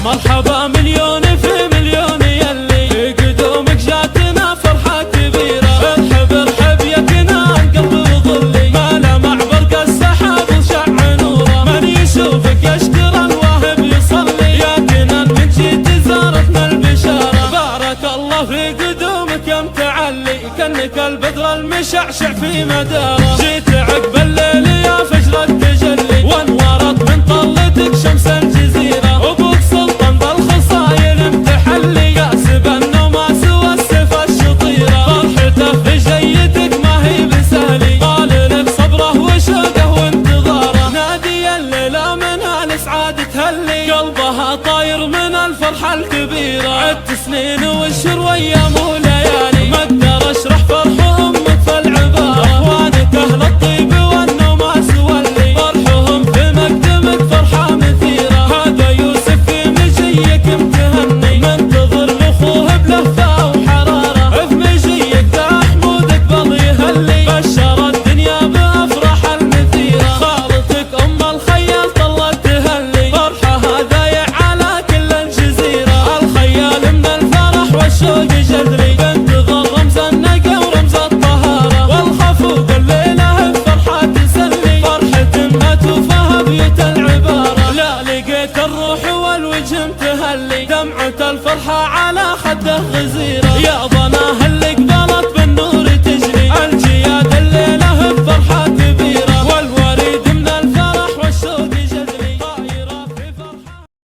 مرحبا مليون في مليون يلي قدومك جاتنا فرحة كبيرة. ارحب ارحب يا كنان قلبي وظلي، ما لمع برق السحاب وشع نوره. من يشوفك يشكر الواهب يصلي، يا كنان من جيت زارتنا البشارة. بارك الله في قدومك يا متعلي، كأنك البدر المشعشع في مداره. جيت عقب الليل يا فجر التجلي، وانورت من طلتك شمس الجزيرة. ابوك سلطان بالخصايل متحلي، كاسب النماس والسيف الشطيرة. فرحته في جيتك ما هي بسهلي، طال لك صبره وشوقه وانتظاره. نادي الليلة من الاسعاد تهلي، قلبها طاير من الفرحة الكبيرة. عدت سنين واشهر وايام وليالي، ما اقدر اشرح فرح امك في العبارة. اخوانك اهل الطيب والنماس واللي، فرحهم في مقدمك فرحة مثيرة. هذا يوسف في مجيك متهني، منتظر لاخوه بلهفة وحرارة. في مجيك ذا حمودك بل يهلي، بشر الدنيا بافراح المثيرة. خالتك ام الخيال طلت تهلي، فرحة هدايا على كل الجزيرة. الخيال من الفرح والشوق جذري، بانتظر رمز النقا ورمز الطهارة. والخفوق الليلة بفرحة تسلي، فرحة ما توفاها بيوت العبارة. لا لقيت الروح والوجه متهلي، دمعة الفرحة على خده غزيرة.